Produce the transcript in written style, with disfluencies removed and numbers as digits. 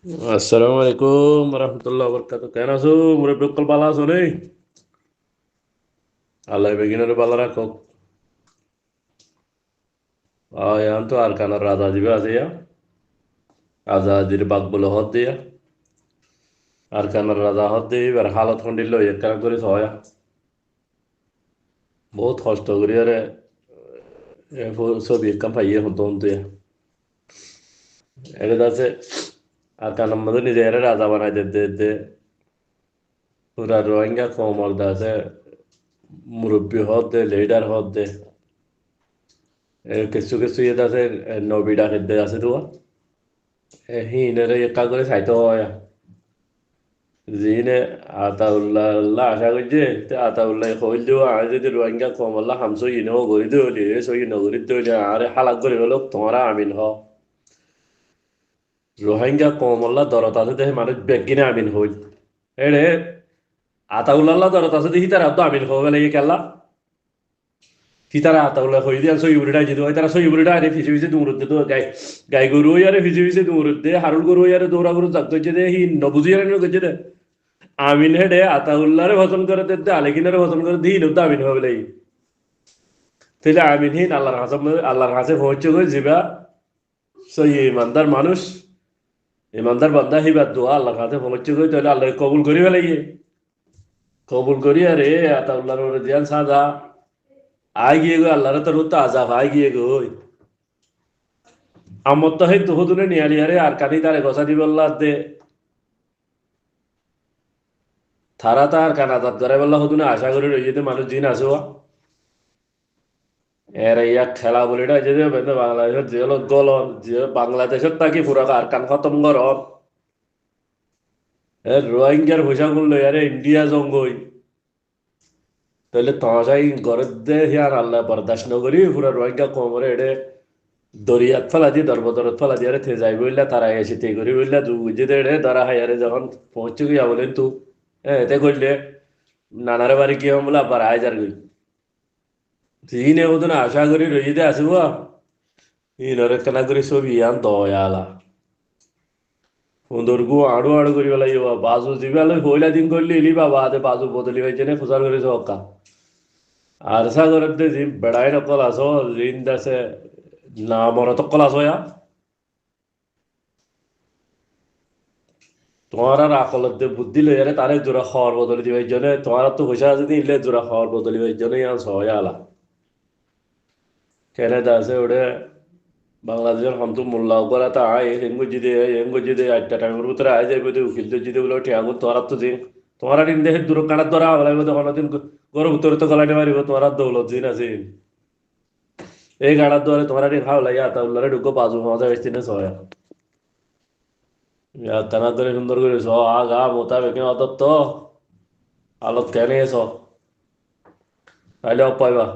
আসসালামু আলাইকুম রহমতুল্লাহ বরকাত কেন আছো মুরব্বী কল বালা আছো নেই আল্লাহ বেগিনের বালা রাখো এখন তো আর কানার রাজা দিবে আছে আজাদির বাঘ বলে হদ দিয়া আর কানার রাজা হদ দিয়ে এবার হালত খন্ডিল এক কানা করে হয় বহুত কষ্ট করি আরে ছবি একাম পাইয়ে হতো হতো এটা আছে আর কানার মধ্যে নিজের রাজা বানাই দে পুরা রোহিঙ্গা কমল দাসে মুরব্বী হদ দে লিডার হদ দে কিছু কিছু ইয়ে আছে নবী ডাকে দে আছে তো হিনের একা করে খাইতে হয় জিনে আতাউল্লাহ আল্লাহ আশা করছে আতাউল্লাহ কইলেও আর যদি রোহিঙ্গা কম আল্লাহ হামসো ইনেও গড়ি দৌলি সই নগরী দৌলি আরে হালাক করে হলো তোমরা আমিন হ রোহিঙ্গা কম আল্লাহ দরত আছে দেখে মানুষ বেগিনে আমিন হই এড়ে আতাউল্লাহ দরত আছে দেখি তারা তো আমিন হবে লাগে কেলা কি তারা আতাউল্লাহ কই দিয়ে সই উড়িটা যেতে হয় তারা সই উড়িটা আরে ফিসে ফিসে দৌড়তে তো গাই গরু আরে ফিসে ফিসে দৌড়তে হারুল গরু আরে দৌড়া গরু জাগ করছে দে হি নবুজি আরে করছে দে আমিন হেডে আতাউল্লাহরে পছন্দ করে দিতে আলেকিনারে পছন্দ করে দিই তো আমিন হবে লাগি তাহলে আমিন হিন আল্লাহর কাছে পৌঁছে গই যাবা সই ইমানদার মানুষ ইমানদার বান্দা হিবার দোয়া আল্লাহর কাছে পৌঁছে গই তাহলে আল্লাহ কবুল করি ফেলাই কবুল করি আরে আতাউল্লাহর ওরে দিয়ান সাদা আই গিয়ে গো আল্লাহর তোর তো আজাব আই গিয়ে গো আমার তো হেই তুহদুনে নিয়ালি আরে আর কানি তারে গসা দিব আল্লাহ দে থারা তার কানাদাত করে বললা হদুনে আশা করি রইতে মানুষ দিন আসো এর ইয়া খেলা বলিটা যে বাংলাদেশের যে হলো গলন যে বাংলাদেশের তাকে পুরা আর কান খতম গরম এর রোহিঙ্গার পয়সা করলো আরে ইন্ডিয়া জঙ্গই তাহলে তসাই ঘরের দে হিয়ার আল্লাহ বরদাস্ত নগরী পুরা রোহিঙ্গা কমরে এডে দরিয়াত ফেলা দিয়ে দরবদরত ফেলা দিয়ে আরে থে যাই বললা তারা এসে তে করি বললা দু বুঝে দে এডে ধরা হয় আরে যখন পৌঁছে গিয়া বলেন তু এতে করলে নানারে বাড়ি কি হম বলে আবার আয় যার গই তিনে ওদিন আশা করি রইতে আসবো ইনরে কেনা করে ছবি আন দয়ালা সুন্দরগু আড়ু আড়ু করি পেলাই বাজু যিবালে হইলা দিন করলি ইলি বাবা আদে বাজু বদলি হয়েছে নে ফুসার করে হকা আর সাগরের দে জিম বেড়াই নকল আসো জিন দাসে না মরত কল আসো তোমার আর আকলত দে বুদ্ধি লই আরে তারে জোড়া খাওয়ার বদলি দিবার জন্য তোমার তো পয়সা আছে দিলে জোড়া খাওয়ার বদলি দিবার জন্য ইয়ান সহায় আলা কেনে দাসে ওড়ে বাংলাদেশের হন্তু মোল্লা করা তা আয় হেঙ্গু জিদে আটটা টাইমের ভিতরে আয় যাইবে তো উকিল তো জিদে বলে ঠিয়াগো তোরা তো দিন তোমার দিন দেখে দূর কানার দ্বারা হলাইব তখন দিন গরম উত্তরে তো গলাইতে মারিব তোমার দৌলত দিন আছে এই গাড়ার দ্বারা তোমার দিন খাওয়া লাগে আতা উল্লারে ঢুকো পাজু মজা বেশি না সয়া তানা ধরে সুন্দর করে স আগা মোতাবেক অত তো আলত কেনে এস তাইলে অপাইবা